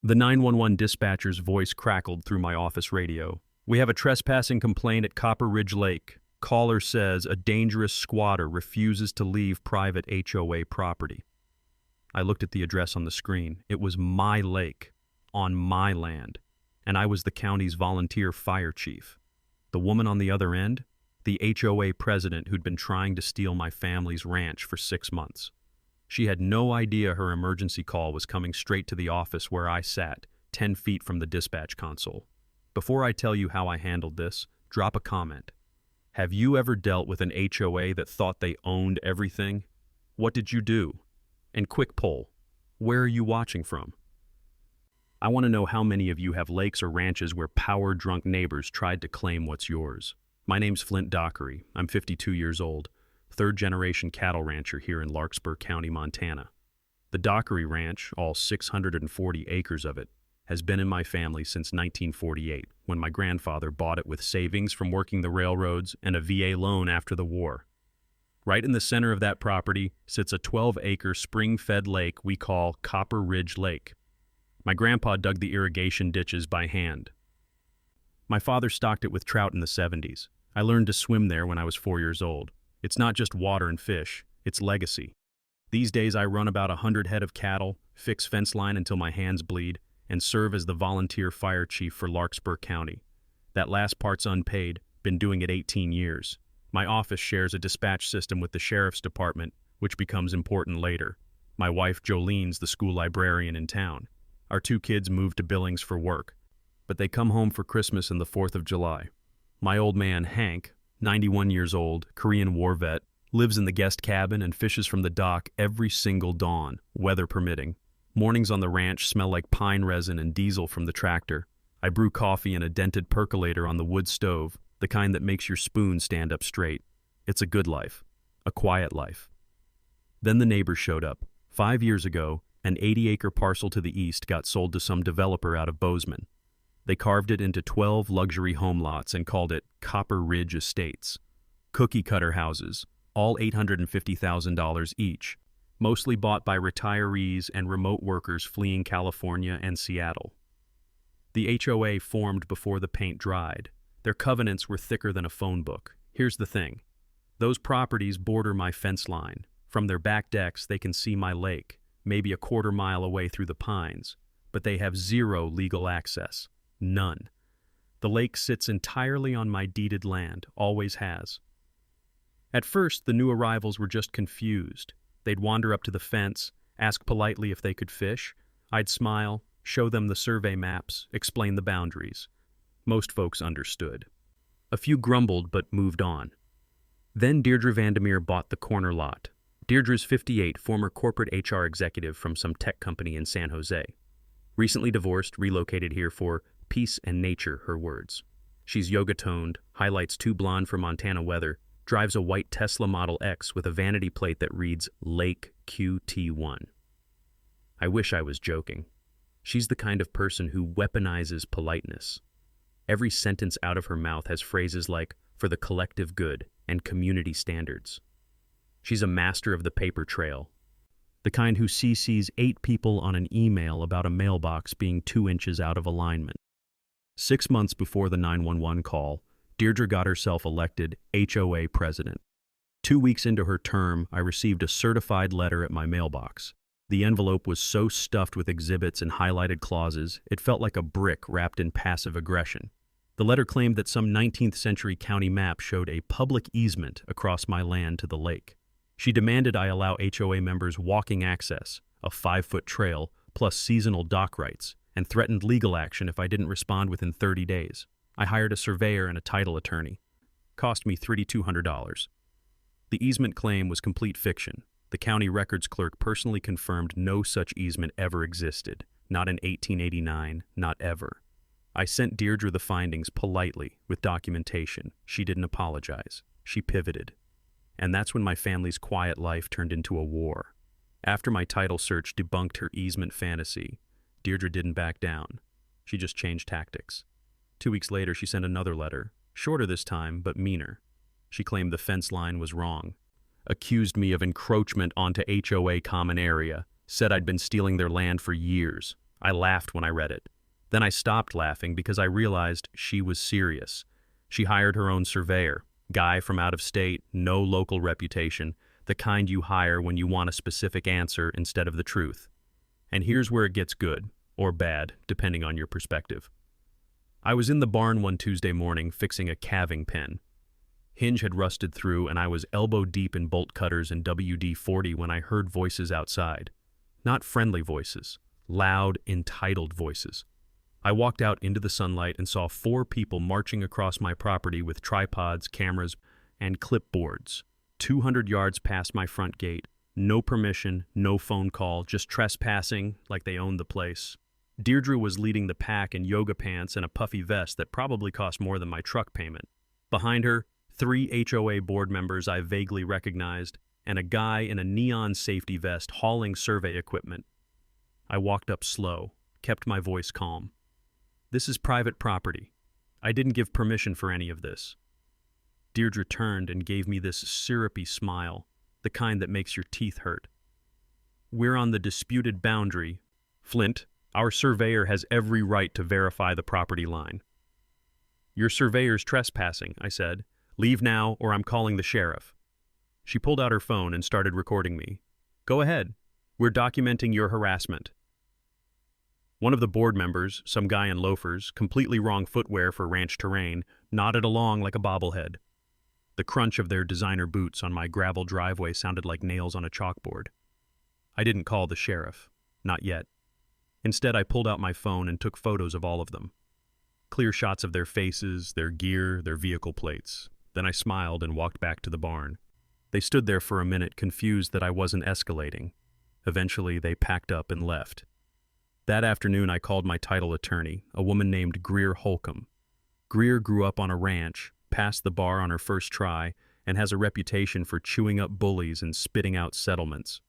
The 911 dispatcher's voice crackled through my office radio. "We have a trespassing complaint at Copper Ridge Lake. Caller says a dangerous squatter refuses to leave private HOA property." I looked at the address on the screen. It was my lake, on my land, and I was the county's volunteer fire chief. The woman on the other end? The HOA president who'd been trying to steal my family's ranch for 6 months. She had no idea her emergency call was coming straight to the office where I sat, 10 feet from the dispatch console. Before I tell you how I handled this, drop a comment. Have you ever dealt with an HOA that thought they owned everything? What did you do? And quick poll, where are you watching from? I want to know how many of you have lakes or ranches where power-drunk neighbors tried to claim what's yours. My name's Flint Dockery. I'm 52 years old, third-generation cattle rancher here in Larkspur County, Montana. The Dockery Ranch, all 640 acres of it, has been in my family since 1948, when my grandfather bought it with savings from working the railroads and a VA loan after the war. Right in the center of that property sits a 12-acre spring-fed lake we call Copper Ridge Lake. My grandpa dug the irrigation ditches by hand. My father stocked it with trout in the 70s. I learned to swim there when I was 4 years old. It's not just water and fish, it's legacy. These days I run about 100 head of cattle, fix fence line until my hands bleed, and serve as the volunteer fire chief for Larkspur County. That last part's unpaid, been doing it 18 years. My office shares a dispatch system with the sheriff's department, which becomes important later. My wife Jolene's the school librarian in town. Our 2 kids moved to Billings for work, but they come home for Christmas and the 4th of July. My old man, Hank, 91 years old, Korean war vet, lives in the guest cabin and fishes from the dock every single dawn, weather permitting. Mornings on the ranch smell like pine resin and diesel from the tractor. I brew coffee in a dented percolator on the wood stove, the kind that makes your spoon stand up straight. It's a good life, a quiet life. Then the neighbors showed up. 5 years ago, an 80-acre parcel to the east got sold to some developer out of Bozeman. They carved it into 12 luxury home lots and called it Copper Ridge Estates. Cookie cutter houses, all $850,000 each, mostly bought by retirees and remote workers fleeing California and Seattle. The HOA formed before the paint dried. Their covenants were thicker than a phone book. Here's the thing. Those properties border my fence line. From their back decks, they can see my lake, maybe a quarter-mile away through the pines, but they have zero legal access. None. The lake sits entirely on my deeded land, always has. At first, the new arrivals were just confused. They'd wander up to the fence, ask politely if they could fish. I'd smile, show them the survey maps, explain the boundaries. Most folks understood. A few grumbled but moved on. Then Deirdre Vandermeer bought the corner lot. Deirdre's 58, former corporate HR executive from some tech company in San Jose. Recently divorced, relocated here for peace and nature, her words. She's yoga-toned, highlights too blonde for Montana weather, drives a white Tesla Model X with a vanity plate that reads Lake QT1. I wish I was joking. She's the kind of person who weaponizes politeness. Every sentence out of her mouth has phrases like, for the collective good, and community standards. She's a master of the paper trail, the kind who CCs 8 people on an email about a mailbox being 2 inches out of alignment. 6 months before the 911 call, Deirdre got herself elected HOA president. 2 weeks into her term, I received a certified letter at my mailbox. The envelope was so stuffed with exhibits and highlighted clauses, it felt like a brick wrapped in passive aggression. The letter claimed that some 19th century county map showed a public easement across my land to the lake. She demanded I allow HOA members walking access, a 5-foot trail, plus seasonal dock rights, and threatened legal action if I didn't respond within 30 days. I hired a surveyor and a title attorney. Cost me $3,200. The easement claim was complete fiction. The county records clerk personally confirmed no such easement ever existed, not in 1889, not ever. I sent Deirdre the findings politely, with documentation. She didn't apologize. She pivoted. And that's when my family's quiet life turned into a war. After my title search debunked her easement fantasy, Deirdre didn't back down. She just changed tactics. 2 weeks later, she sent another letter, shorter this time, but meaner. She claimed the fence line was wrong, accused me of encroachment onto HOA common area, said I'd been stealing their land for years. I laughed when I read it. Then I stopped laughing because I realized she was serious. She hired her own surveyor, guy from out of state, no local reputation, the kind you hire when you want a specific answer instead of the truth. And here's where it gets good, or bad, depending on your perspective. I was in the barn one Tuesday morning fixing a calving pen. Hinge had rusted through and I was elbow deep in bolt cutters and WD-40 when I heard voices outside. Not friendly voices, loud, entitled voices. I walked out into the sunlight and saw 4 people marching across my property with tripods, cameras, and clipboards. 200 yards past my front gate. No permission, no phone call, just trespassing like they owned the place. Deirdre was leading the pack in yoga pants and a puffy vest that probably cost more than my truck payment. Behind her, 3 HOA board members I vaguely recognized, and a guy in a neon safety vest hauling survey equipment. I walked up slow, kept my voice calm. This is private property. I didn't give permission for any of this. Deirdre turned and gave me this syrupy smile, the kind that makes your teeth hurt. We're on the disputed boundary. Flint, our surveyor has every right to verify the property line. Your surveyor's trespassing, I said. Leave now or I'm calling the sheriff. She pulled out her phone and started recording me. Go ahead. We're documenting your harassment. One of the board members, some guy in loafers, completely wrong footwear for ranch terrain, nodded along like a bobblehead. The crunch of their designer boots on my gravel driveway sounded like nails on a chalkboard. I didn't call the sheriff. Not yet. Instead, I pulled out my phone and took photos of all of them. Clear shots of their faces, their gear, their vehicle plates. Then I smiled and walked back to the barn. They stood there for a minute, confused that I wasn't escalating. Eventually, they packed up and left. That afternoon, I called my title attorney, a woman named Greer Holcomb. Greer grew up on a ranch, passed the bar on her first try, and has a reputation for chewing up bullies and spitting out settlements.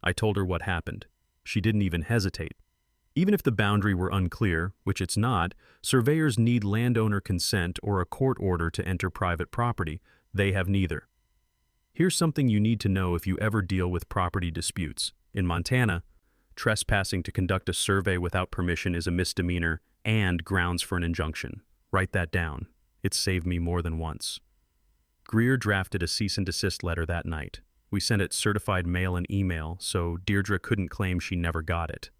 I told her what happened. She didn't even hesitate. Even if the boundary were unclear, which it's not, surveyors need landowner consent or a court order to enter private property. They have neither. Here's something you need to know if you ever deal with property disputes. In Montana, trespassing to conduct a survey without permission is a misdemeanor and grounds for an injunction. Write that down. It's saved me more than once. Greer drafted a cease and desist letter that night. We sent it certified mail and email, so Deirdre couldn't claim she never got it.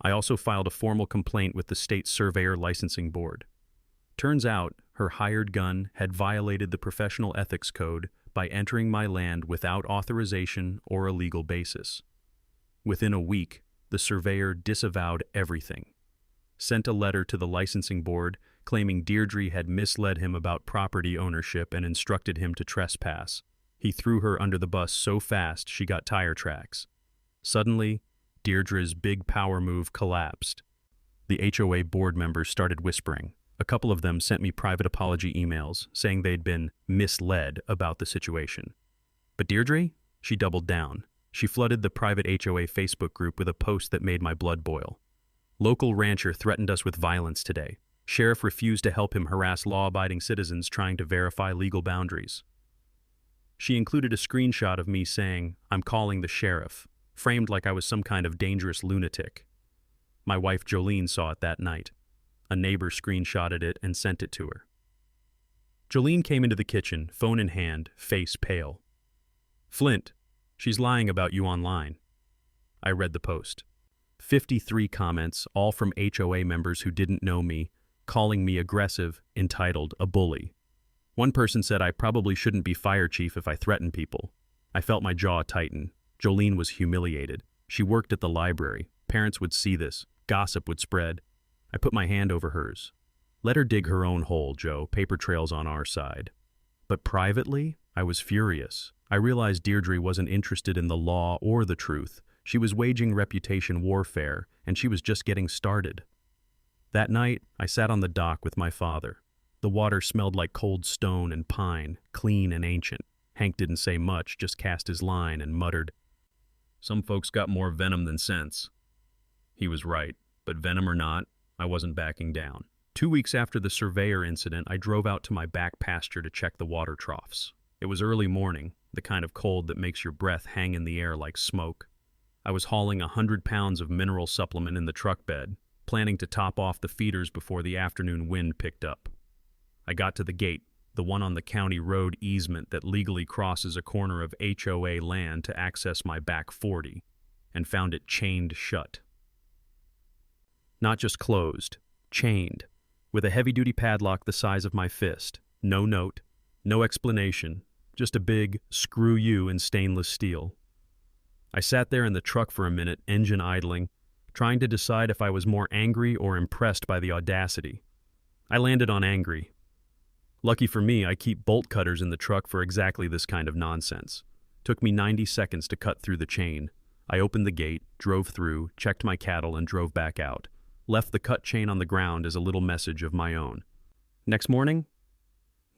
I also filed a formal complaint with the state surveyor licensing board. Turns out, her hired gun had violated the professional ethics code by entering my land without authorization or a legal basis. Within a week, the surveyor disavowed everything. Sent a letter to the licensing board claiming Deirdre had misled him about property ownership and instructed him to trespass. He threw her under the bus so fast she got tire tracks. Suddenly, Deirdre's big power move collapsed. The HOA board members started whispering. A couple of them sent me private apology emails saying they'd been misled about the situation. But Deirdre? She doubled down. She flooded the private HOA Facebook group with a post that made my blood boil. Local rancher threatened us with violence today. Sheriff refused to help him harass law-abiding citizens trying to verify legal boundaries. She included a screenshot of me saying, "I'm calling the sheriff," framed like I was some kind of dangerous lunatic. My wife Jolene saw it that night. A neighbor screenshotted it and sent it to her. Jolene came into the kitchen, phone in hand, face pale. "Flint, she's lying about you online." I read the post. 53 comments, all from HOA members who didn't know me, calling me aggressive, entitled, a bully. One person said I probably shouldn't be fire chief if I threaten people. I felt my jaw tighten. Jolene was humiliated. She worked at the library. Parents would see this. Gossip would spread. I put my hand over hers. Let her dig her own hole, Joe. Paper trail's on our side. But privately, I was furious. I realized Deirdre wasn't interested in the law or the truth. She was waging reputation warfare, and she was just getting started. That night, I sat on the dock with my father. The water smelled like cold stone and pine, clean and ancient. Hank didn't say much, just cast his line and muttered, "Some folks got more venom than sense." He was right, but venom or not, I wasn't backing down. 2 weeks after the surveyor incident, I drove out to my back pasture to check the water troughs. It was early morning, the kind of cold that makes your breath hang in the air like smoke. I was hauling 100 pounds of mineral supplement in the truck bed, planning to top off the feeders before the afternoon wind picked up. I got to the gate, the one on the county road easement that legally crosses a corner of HOA land to access my back 40, and found it chained shut. Not just closed, chained, with a heavy-duty padlock the size of my fist. No note, no explanation, just a big "screw you" in stainless steel. I sat there in the truck for a minute, engine idling, trying to decide if I was more angry or impressed by the audacity. I landed on angry. Lucky for me, I keep bolt cutters in the truck for exactly this kind of nonsense. Took me 90 seconds to cut through the chain. I opened the gate, drove through, checked my cattle, and drove back out. Left the cut chain on the ground as a little message of my own. Next morning,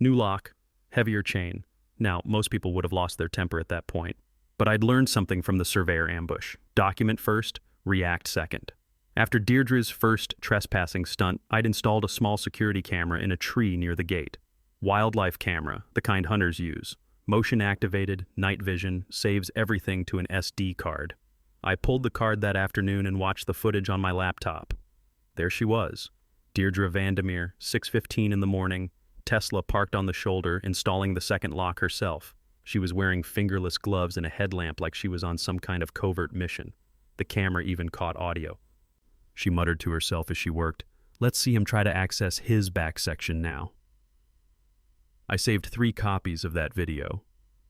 new lock, heavier chain. Now, most people would have lost their temper at that point. But I'd learned something from the surveyor ambush. Document first, react second. After Deirdre's first trespassing stunt, I'd installed a small security camera in a tree near the gate. Wildlife camera, the kind hunters use. Motion activated, night vision, saves everything to an SD card. I pulled the card that afternoon and watched the footage on my laptop. There she was, Deirdre Vandermeer, 6:15 in the morning, Tesla parked on the shoulder, installing the second lock herself. She was wearing fingerless gloves and a headlamp like she was on some kind of covert mission. The camera even caught audio. She muttered to herself as she worked, "Let's see him try to access his back section now." I saved 3 copies of that video.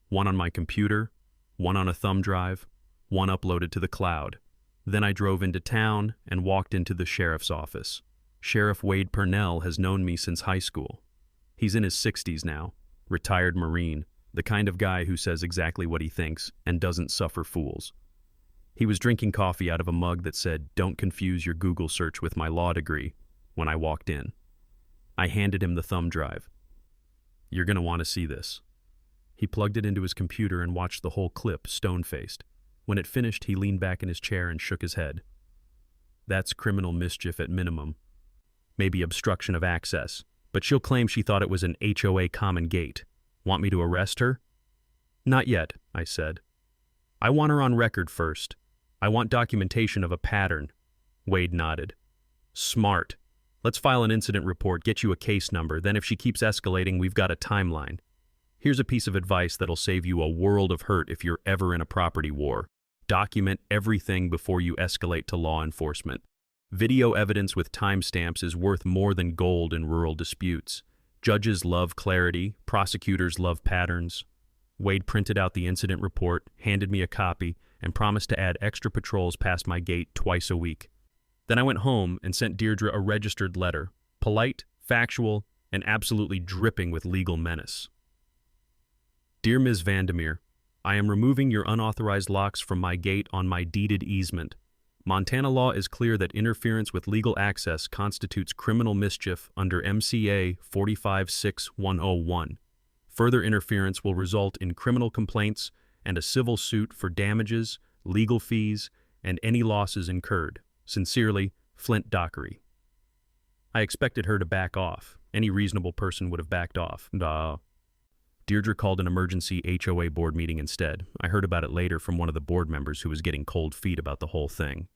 One on my computer, one on a thumb drive, one uploaded to the cloud. Then I drove into town and walked into the sheriff's office. Sheriff Wade Purnell has known me since high school. He's in his 60s now, retired Marine, the kind of guy who says exactly what he thinks and doesn't suffer fools. He was drinking coffee out of a mug that said, "Don't confuse your Google search with my law degree," when I walked in. I handed him the thumb drive. "You're going to want to see this." He plugged it into his computer and watched the whole clip, stone-faced. When it finished, he leaned back in his chair and shook his head. "That's criminal mischief at minimum. Maybe obstruction of access, but she'll claim she thought it was an HOA common gate. Want me to arrest her?" "Not yet," I said. "I want her on record first. I want documentation of a pattern." Wade nodded. "Smart. Let's file an incident report, get you a case number, then if she keeps escalating, we've got a timeline. Here's a piece of advice that'll save you a world of hurt if you're ever in a property war. Document everything before you escalate to law enforcement. Video evidence with timestamps is worth more than gold in rural disputes. Judges love clarity, prosecutors love patterns." Wade printed out the incident report, handed me a copy, and promised to add extra patrols past my gate twice a week. Then I went home and sent Deirdre a registered letter, polite, factual, and absolutely dripping with legal menace. "Dear Ms. Vandermeer, I am removing your unauthorized locks from my gate on my deeded easement. Montana law is clear that interference with legal access constitutes criminal mischief under MCA 456101. Further interference will result in criminal complaints and a civil suit for damages, legal fees, and any losses incurred. Sincerely, Flint Dockery." I expected her to back off. Any reasonable person would have backed off. Deirdre called an emergency HOA board meeting instead. I heard about it later from one of the board members who was getting cold feet about the whole thing.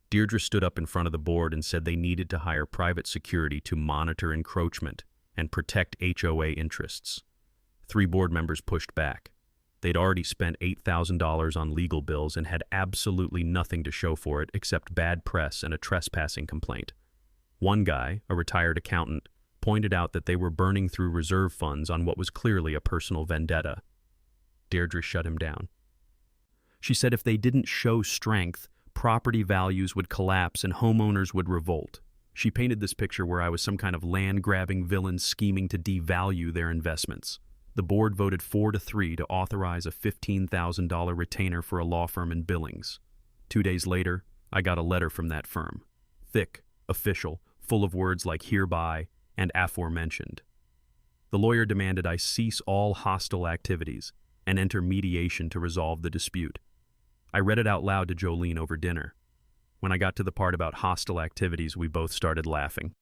Deirdre stood up in front of the board and said they needed to hire private security to monitor encroachment and protect HOA interests. 3 board members pushed back. They'd already spent $8,000 on legal bills and had absolutely nothing to show for it except bad press and a trespassing complaint. One guy, a retired accountant, pointed out that they were burning through reserve funds on what was clearly a personal vendetta. Deirdre shut him down. She said if they didn't show strength, property values would collapse and homeowners would revolt. She painted this picture where I was some kind of land-grabbing villain scheming to devalue their investments. The board voted 4-3 to authorize a $15,000 retainer for a law firm in Billings. 2 days later, I got a letter from that firm. Thick, official, full of words like hereby and aforementioned. The lawyer demanded I cease all hostile activities and enter mediation to resolve the dispute. I read it out loud to Jolene over dinner. When I got to the part about hostile activities, we both started laughing.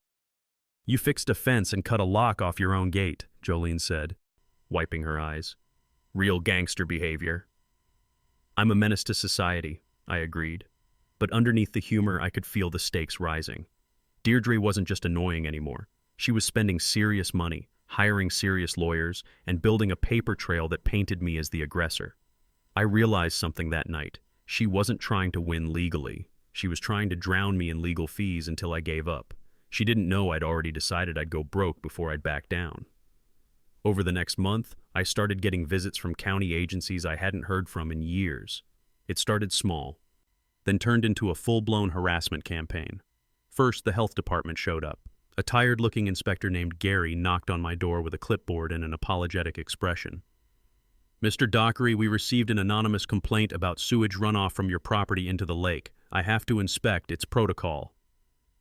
"You fixed a fence and cut a lock off your own gate," Jolene said, wiping her eyes. "Real gangster behavior." "I'm a menace to society. I agreed. But underneath the humor, I could feel the stakes rising. Deirdre wasn't just annoying anymore. She was spending serious money, hiring serious lawyers, and building a paper trail that painted me as the aggressor. I realized something that night. She wasn't trying to win legally. She was trying to drown me in legal fees until I gave up. She didn't know I'd already decided I'd go broke before I'd back down. Over the next month, I started getting visits from county agencies I hadn't heard from in years. It started small, then turned into a full-blown harassment campaign. First, the health department showed up. A tired-looking inspector named Gary knocked on my door with a clipboard and an apologetic expression. "Mr. Dockery, we received an anonymous complaint about sewage runoff from your property into the lake. I have to inspect. It's protocol."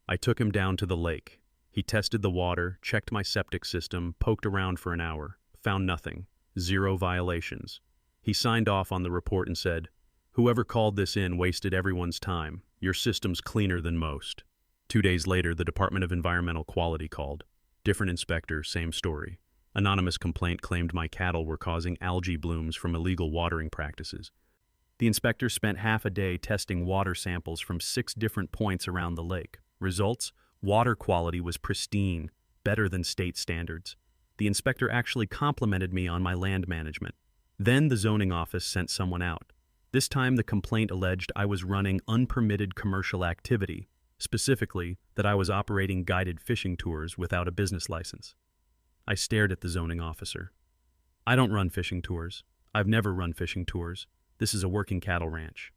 I took him down to the lake. He tested the water, checked my septic system, poked around for an hour, found nothing, 0 violations. He signed off on the report and said, "Whoever called this in wasted everyone's time. Your system's cleaner than most." 2 days later, the Department of Environmental Quality called. Different inspector, same story. Anonymous complaint claimed my cattle were causing algae blooms from illegal watering practices. The inspector spent half a day testing water samples from 6 different points around the lake. Results? Water quality was pristine, better than state standards. The inspector actually complimented me on my land management. Then the zoning office sent someone out. This time the complaint alleged I was running unpermitted commercial activity, specifically that I was operating guided fishing tours without a business license. I stared at the zoning officer. "I don't run fishing tours. I've never run fishing tours. This is a working cattle ranch."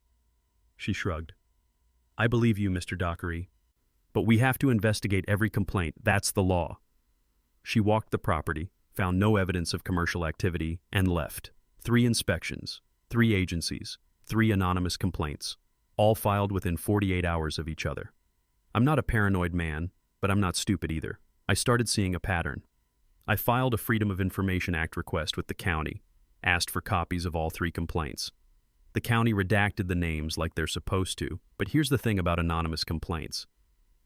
She shrugged. "I believe you, Mr. Dockery, but we have to investigate every complaint. That's the law." She walked the property, found no evidence of commercial activity, and left. 3 inspections, 3 agencies, 3 anonymous complaints, all filed within 48 hours of each other. I'm not a paranoid man, but I'm not stupid either. I started seeing a pattern. I filed a Freedom of Information Act request with the county, asked for copies of all 3 complaints. The county redacted the names like they're supposed to, but here's the thing about anonymous complaints.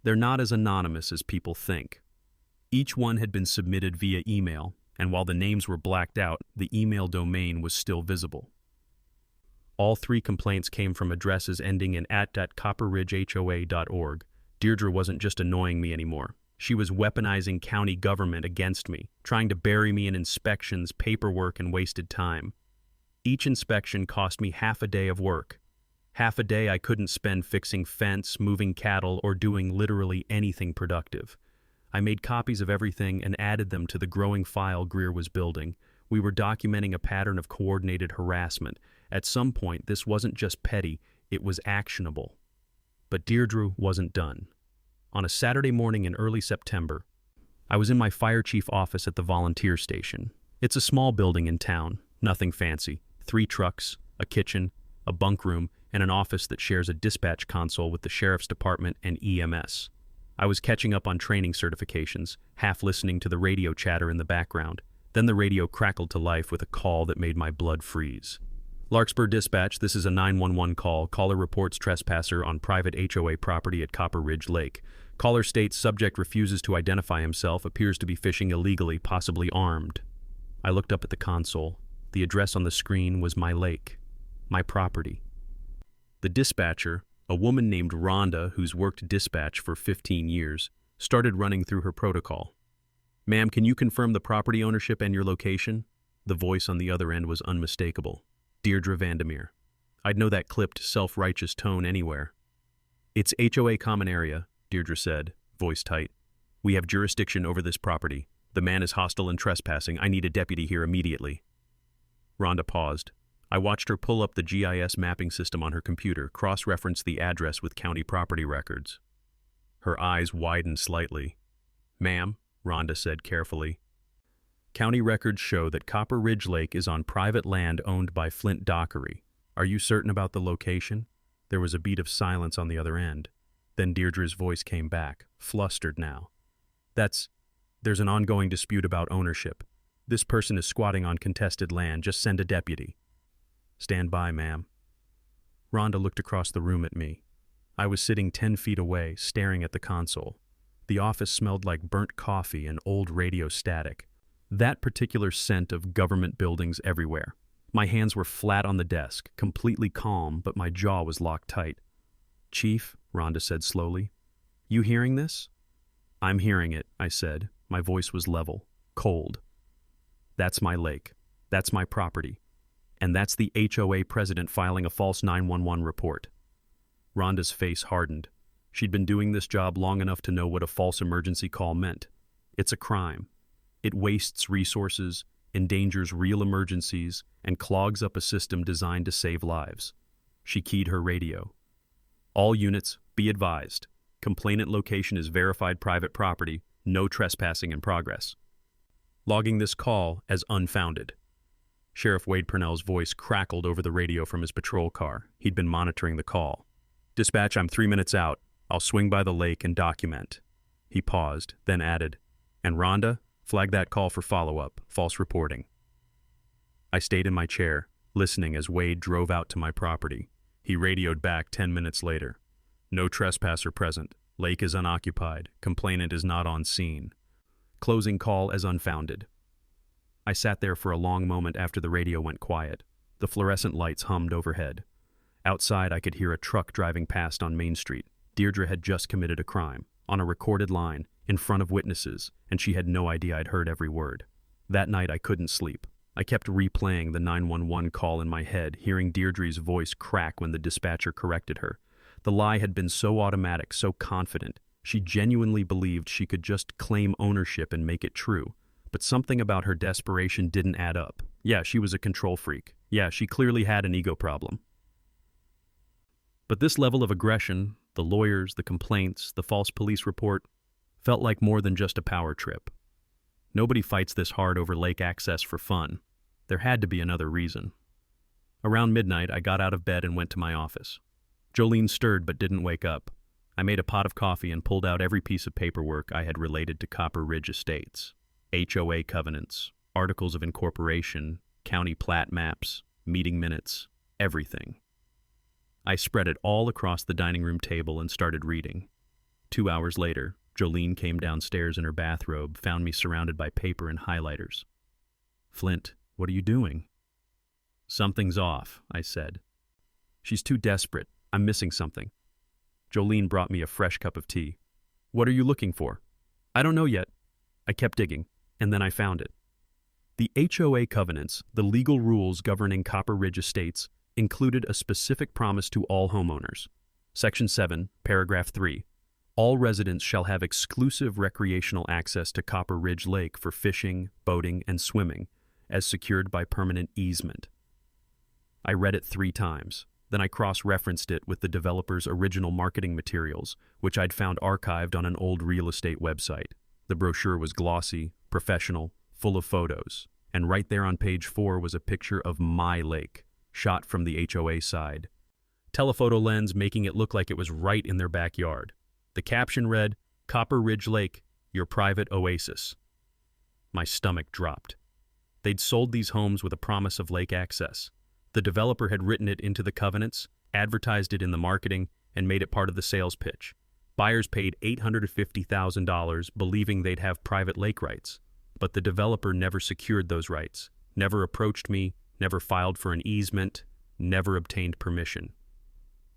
They're not as anonymous as people think. Each one had been submitted via email, and while the names were blacked out, the email domain was still visible. All 3 complaints came from addresses ending in @copperridgehoa.org. Deirdre wasn't just annoying me anymore. She was weaponizing county government against me, trying to bury me in inspections, paperwork, and wasted time. Each inspection cost me half a day of work. Half a day I couldn't spend fixing fence, moving cattle, or doing literally anything productive. I made copies of everything and added them to the growing file Greer was building. We were documenting a pattern of coordinated harassment. At some point, this wasn't just petty, it was actionable. But Deirdre wasn't done. On a Saturday morning in early September, I was in my fire chief office at the volunteer station. It's a small building in town, nothing fancy. 3 trucks, a kitchen, a bunk room, and an office that shares a dispatch console with the sheriff's department and EMS. I was catching up on training certifications, half listening to the radio chatter in the background. Then the radio crackled to life with a call that made my blood freeze. "Larkspur Dispatch, this is a 911 call. Caller reports trespasser on private HOA property at Copper Ridge Lake. Caller states subject refuses to identify himself, appears to be fishing illegally, possibly armed." I looked up at the console. The address on the screen was my lake, my property. The dispatcher, a woman named Rhonda who's worked dispatch for 15 years, started running through her protocol. "Ma'am, can you confirm the property ownership and your location?" The voice on the other end was unmistakable. Deirdre Vandermeer. I'd know that clipped, self-righteous tone anywhere. "It's HOA common area," Deirdre said, voice tight. "We have jurisdiction over this property. The man is hostile and trespassing. I need a deputy here immediately." Rhonda paused. I watched her pull up the GIS mapping system on her computer, cross-reference the address with county property records. Her eyes widened slightly. "Ma'am," Rhonda said carefully, "county records show that Copper Ridge Lake is on private land owned by Flint Dockery. Are you certain about the location?" There was a beat of silence on the other end. Then Deirdre's voice came back, flustered now. There's an ongoing dispute about ownership. This person is squatting on contested land. Just send a deputy." "Stand by, ma'am." Rhonda looked across the room at me. I was sitting 10 feet away, staring at the console. The office smelled like burnt coffee and old radio static. That particular scent of government buildings everywhere. My hands were flat on the desk, completely calm, but my jaw was locked tight. "Chief," Rhonda said slowly, "you hearing this?" "I'm hearing it," I said. My voice was level, cold. "That's my lake. That's my property. And that's the HOA president filing a false 911 report." Rhonda's face hardened. She'd been doing this job long enough to know what a false emergency call meant. It's a crime. It wastes resources, endangers real emergencies, and clogs up a system designed to save lives. She keyed her radio. "All units, be advised. Complainant location is verified private property, no trespassing in progress." Logging this call as unfounded. Sheriff Wade Purnell's voice crackled over the radio from his patrol car. He'd been monitoring the call. "Dispatch, I'm 3 minutes out. I'll swing by the lake and document." He paused, then added, "And Rhonda, flag that call for follow-up, false reporting." I stayed in my chair, listening as Wade drove out to my property. He radioed back 10 minutes later. "No trespasser present. Lake is unoccupied. Complainant is not on scene. Closing call as unfounded." I sat there for a long moment after the radio went quiet. The fluorescent lights hummed overhead. Outside, I could hear a truck driving past on Main Street. Deirdre had just committed a crime, on a recorded line, in front of witnesses, and she had no idea I'd heard every word. That night, I couldn't sleep. I kept replaying the 911 call in my head, hearing Deirdre's voice crack when the dispatcher corrected her. The lie had been so automatic, so confident. She genuinely believed she could just claim ownership and make it true. But something about her desperation didn't add up. Yeah, she was a control freak. Yeah, she clearly had an ego problem. But this level of aggression, the lawyers, the complaints, the false police report, felt like more than just a power trip. Nobody fights this hard over lake access for fun. There had to be another reason. Around midnight, I got out of bed and went to my office. Jolene stirred but didn't wake up. I made a pot of coffee and pulled out every piece of paperwork I had related to Copper Ridge Estates. HOA covenants, articles of incorporation, county plat maps, meeting minutes, everything. I spread it all across the dining room table and started reading. 2 hours later, Jolene came downstairs in her bathrobe, found me surrounded by paper and highlighters. "Flint, what are you doing?" "Something's off," I said. "She's too desperate. I'm missing something." Jolene brought me a fresh cup of tea. "What are you looking for?" "I don't know yet." I kept digging, and then I found it. The HOA covenants, the legal rules governing Copper Ridge Estates, included a specific promise to all homeowners. Section 7, Paragraph 3. All residents shall have exclusive recreational access to Copper Ridge Lake for fishing, boating, and swimming, as secured by permanent easement. I read it 3 times. Then I cross-referenced it with the developer's original marketing materials, which I'd found archived on an old real estate website. The brochure was glossy, professional, full of photos, and right there on page 4 was a picture of my lake, shot from the HOA side. Telephoto lens making it look like it was right in their backyard. The caption read, "Copper Ridge Lake, your private oasis." My stomach dropped. They'd sold these homes with a promise of lake access. The developer had written it into the covenants, advertised it in the marketing, and made it part of the sales pitch. Buyers paid $850,000 believing they'd have private lake rights. But the developer never secured those rights, never approached me, never filed for an easement, never obtained permission.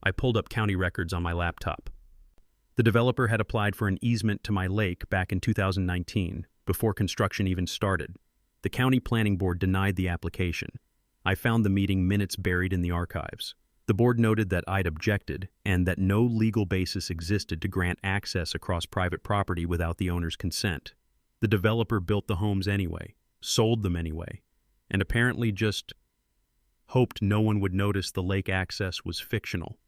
I pulled up county records on my laptop. The developer had applied for an easement to my lake back in 2019, before construction even started. The county planning board denied the application. I found the meeting minutes buried in the archives. The board noted that I'd objected and that no legal basis existed to grant access across private property without the owner's consent. The developer built the homes anyway, sold them anyway, and apparently just hoped no one would notice the lake access was fictional.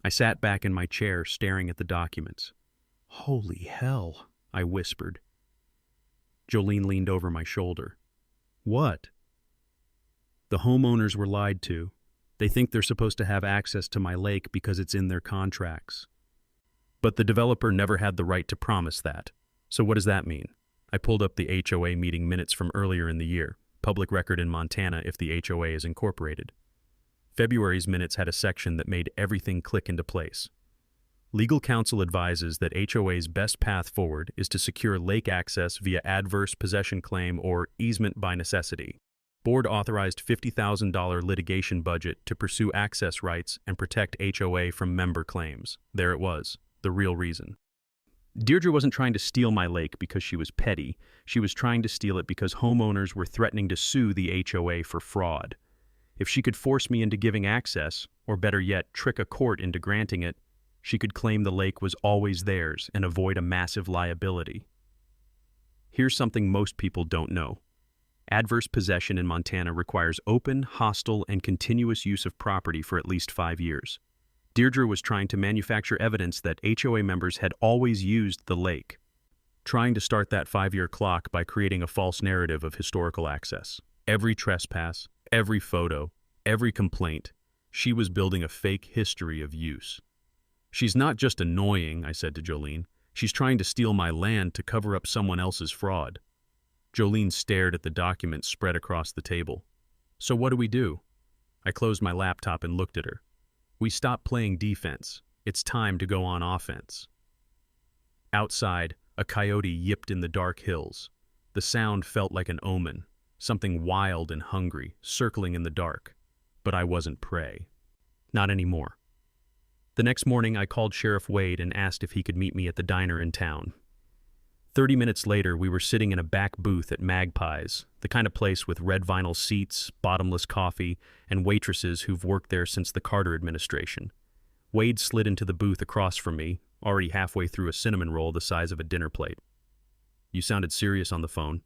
I sat back in my chair staring at the documents. "Holy hell," I whispered. Jolene leaned over my shoulder. "What?" "The homeowners were lied to. They think they're supposed to have access to my lake because it's in their contracts. But the developer never had the right to promise that. So what does that mean?" I pulled up the HOA meeting minutes from earlier in the year, public record in Montana if the HOA is incorporated. February's minutes had a section that made everything click into place. Legal counsel advises that HOA's best path forward is to secure lake access via adverse possession claim or easement by necessity. Board authorized $50,000 litigation budget to pursue access rights and protect HOA from member claims. There it was, the real reason. Deirdre wasn't trying to steal my lake because she was petty. She was trying to steal it because homeowners were threatening to sue the HOA for fraud. If she could force me into giving access, or better yet, trick a court into granting it, she could claim the lake was always theirs and avoid a massive liability. Here's something most people don't know. Adverse possession in Montana requires open, hostile, and continuous use of property for at least 5 years. Deirdre was trying to manufacture evidence that HOA members had always used the lake, trying to start that 5-year clock by creating a false narrative of historical access. Every trespass, every photo, every complaint, she was building a fake history of use. "She's not just annoying," I said to Jolene. "She's trying to steal my land to cover up someone else's fraud." Jolene stared at the documents spread across the table. "So what do we do?" I closed my laptop and looked at her. "We stop playing defense. It's time to go on offense." Outside, a coyote yipped in the dark hills. The sound felt like an omen, something wild and hungry, circling in the dark. But I wasn't prey. Not anymore. The next morning, I called Sheriff Wade and asked if he could meet me at the diner in town. 30 minutes later, we were sitting in a back booth at Magpie's, the kind of place with red vinyl seats, bottomless coffee, and waitresses who've worked there since the Carter administration. Wade slid into the booth across from me, already halfway through a cinnamon roll the size of a dinner plate. "You sounded serious on the phone."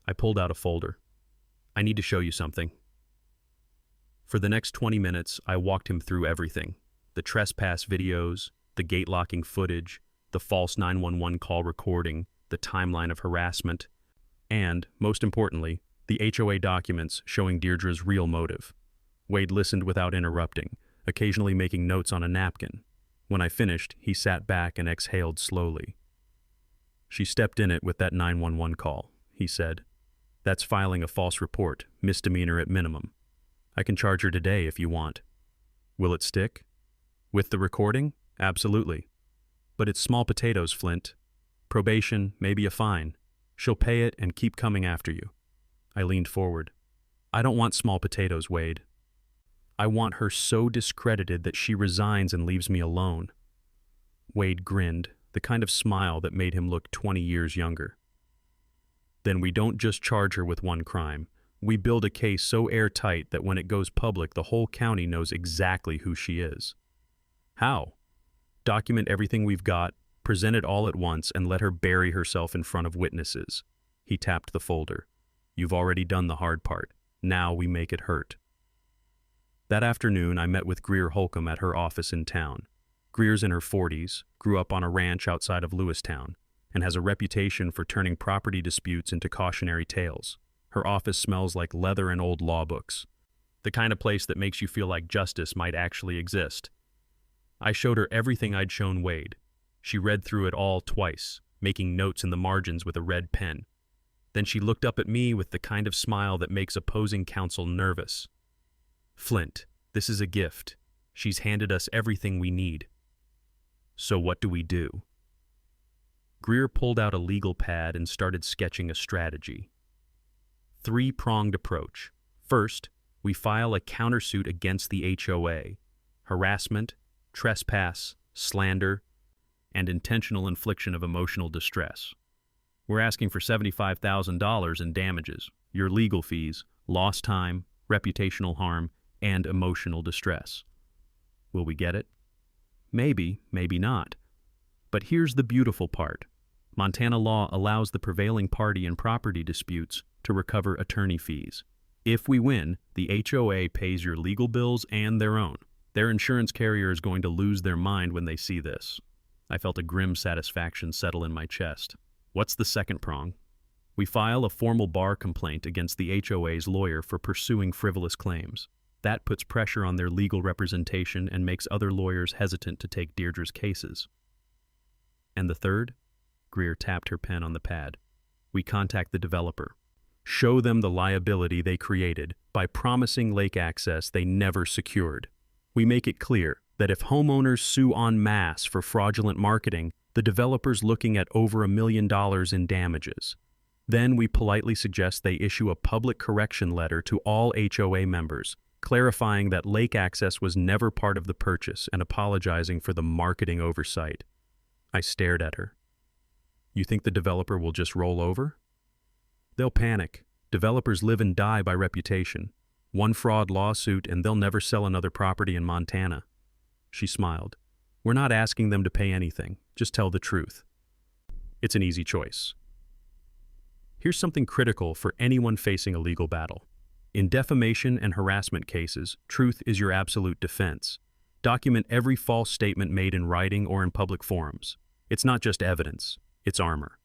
I pulled out a folder. "I need to show you something." For the next 20 minutes, I walked him through everything. The trespass videos, the gate locking footage, the false 911 call recording, the timeline of harassment, and, most importantly, the HOA documents showing Deirdre's real motive. Wade listened without interrupting, occasionally making notes on a napkin. When I finished, he sat back and exhaled slowly. "She stepped in it with that 911 call," he said. "That's filing a false report, misdemeanor at minimum. I can charge her today if you want." "Will it stick?" "With the recording? Absolutely. But it's small potatoes, Flint. Probation, maybe a fine. She'll pay it and keep coming after you." I leaned forward. "I don't want small potatoes, Wade. I want her so discredited that she resigns and leaves me alone." Wade grinned, the kind of smile that made him look 20 years younger. "Then we don't just charge her with one crime. We build a case so airtight that when it goes public, the whole county knows exactly who she is." "How?" "Document everything we've got, present it all at once, and let her bury herself in front of witnesses." He tapped the folder. "You've already done the hard part. Now we make it hurt." That afternoon, I met with Greer Holcomb at her office in town. Greer's in her 40s, grew up on a ranch outside of Lewistown, and has a reputation for turning property disputes into cautionary tales. Her office smells like leather and old law books, the kind of place that makes you feel like justice might actually exist. I showed her everything I'd shown Wade. She read through it all twice, making notes in the margins with a red pen. Then she looked up at me with the kind of smile that makes opposing counsel nervous. "Flint, this is a gift. She's handed us everything we need. So what do we do?" Greer pulled out a legal pad and started sketching a strategy. 3-pronged approach. First, we file a countersuit against the HOA. Harassment, trespass, slander, and intentional infliction of emotional distress. We're asking for $75,000 in damages, your legal fees, lost time, reputational harm, and emotional distress. Will we get it? Maybe, maybe not. But here's the beautiful part. Montana law allows the prevailing party in property disputes to recover attorney fees. If we win, the HOA pays your legal bills and their own. Their insurance carrier is going to lose their mind when they see this. I felt a grim satisfaction settle in my chest. What's the second prong? We file a formal bar complaint against the HOA's lawyer for pursuing frivolous claims. That puts pressure on their legal representation and makes other lawyers hesitant to take Deirdre's cases. And the third? Greer tapped her pen on the pad. We contact the developer. Show them the liability they created by promising lake access they never secured. We make it clear that if homeowners sue en masse for fraudulent marketing, the developer's looking at over $1 million in damages. Then we politely suggest they issue a public correction letter to all HOA members, clarifying that lake access was never part of the purchase and apologizing for the marketing oversight. I stared at her. You think the developer will just roll over? They'll panic. Developers live and die by reputation. One fraud lawsuit and they'll never sell another property in Montana. She smiled. We're not asking them to pay anything. Just tell the truth. It's an easy choice. Here's something critical for anyone facing a legal battle. In defamation and harassment cases, truth is your absolute defense. Document every false statement made in writing or in public forums. It's not just evidence, it's armor.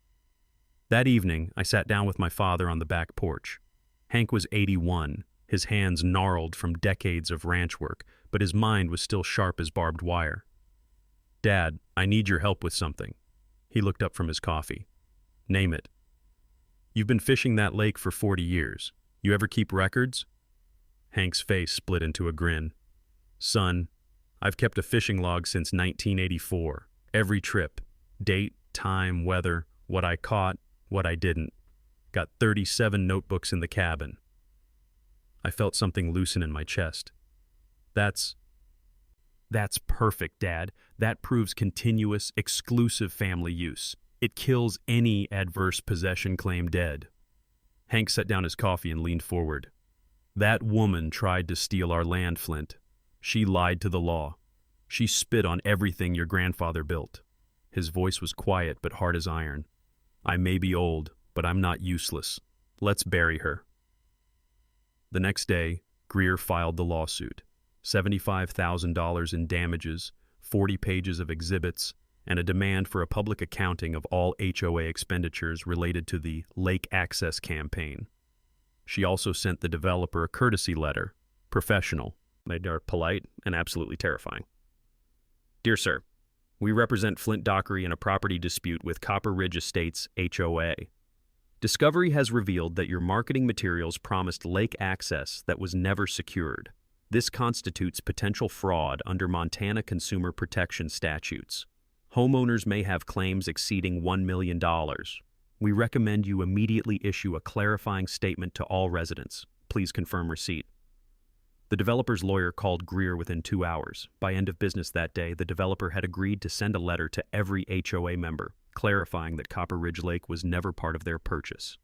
That evening, I sat down with my father on the back porch. Hank was 81, his hands gnarled from decades of ranch work, but his mind was still sharp as barbed wire. Dad, I need your help with something. He looked up from his coffee. Name it. You've been fishing that lake for 40 years. You ever keep records? Hank's face split into a grin. Son, I've kept a fishing log since 1984. Every trip. Date, time, weather, what I caught, what I didn't. Got 37 notebooks in the cabin. I felt something loosen in my chest. That's perfect, Dad. That proves continuous, exclusive family use. It kills any adverse possession claim dead. Hank set down his coffee and leaned forward. That woman tried to steal our land, Flint. She lied to the law. She spit on everything your grandfather built. His voice was quiet but hard as iron. I may be old, but I'm not useless. Let's bury her. The next day, Greer filed the lawsuit. $75,000 in damages, 40 pages of exhibits, and a demand for a public accounting of all HOA expenditures related to the Lake Access campaign. She also sent the developer a courtesy letter, professional. They are polite and absolutely terrifying. Dear Sir, we represent Flint Dockery in a property dispute with Copper Ridge Estates HOA. Discovery has revealed that your marketing materials promised lake access that was never secured. This constitutes potential fraud under Montana consumer protection statutes. Homeowners may have claims exceeding $1 million. We recommend you immediately issue a clarifying statement to all residents. Please confirm receipt. The developer's lawyer called Greer within 2 hours. By end of business that day, the developer had agreed to send a letter to every HOA member, clarifying that Copper Ridge Lake was never part of their purchase,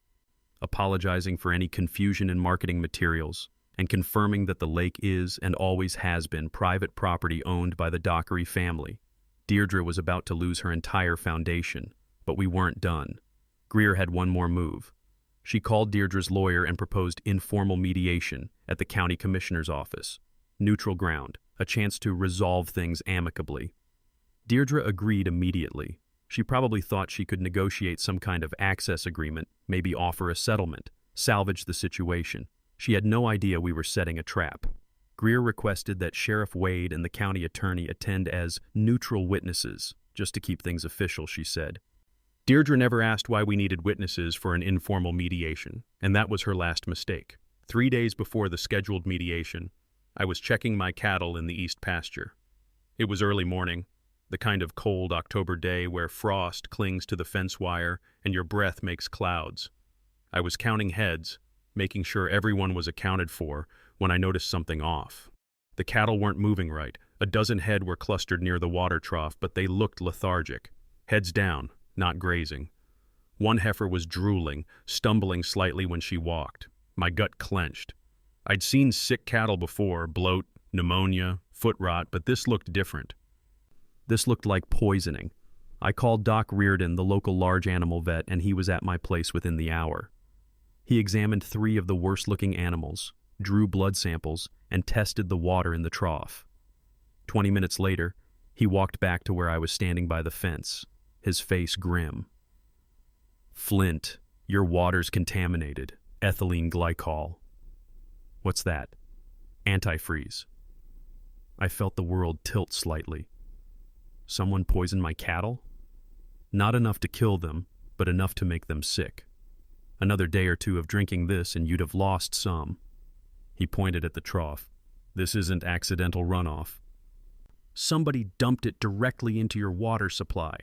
apologizing for any confusion in marketing materials, and confirming that the lake is and always has been private property owned by the Dockery family. Deirdre was about to lose her entire foundation, but we weren't done. Greer had one more move. She called Deirdre's lawyer and proposed informal mediation at the county commissioner's office. Neutral ground, a chance to resolve things amicably. Deirdre agreed immediately. She probably thought she could negotiate some kind of access agreement, maybe offer a settlement, salvage the situation. She had no idea we were setting a trap. Greer requested that Sheriff Wade and the county attorney attend as neutral witnesses, just to keep things official, she said. Deirdre never asked why we needed witnesses for an informal mediation, and that was her last mistake. 3 days before the scheduled mediation, I was checking my cattle in the east pasture. It was early morning, the kind of cold October day where frost clings to the fence wire and your breath makes clouds. I was counting heads, making sure everyone was accounted for, when I noticed something off. The cattle weren't moving right. A dozen head were clustered near the water trough, but they looked lethargic. Heads down, not grazing. One heifer was drooling, stumbling slightly when she walked. My gut clenched. I'd seen sick cattle before, bloat, pneumonia, foot rot, but this looked different. This looked like poisoning. I called Doc Reardon, the local large animal vet, and he was at my place within the hour. He examined 3 of the worst-looking animals, drew blood samples, and tested the water in the trough. 20 minutes later, he walked back to where I was standing by the fence, his face grim. Flint, your water's contaminated. Ethylene glycol. What's that? Antifreeze. I felt the world tilt slightly. Someone poisoned my cattle? Not enough to kill them, but enough to make them sick. Another day or two of drinking this and you'd have lost some. He pointed at the trough. This isn't accidental runoff. Somebody dumped it directly into your water supply.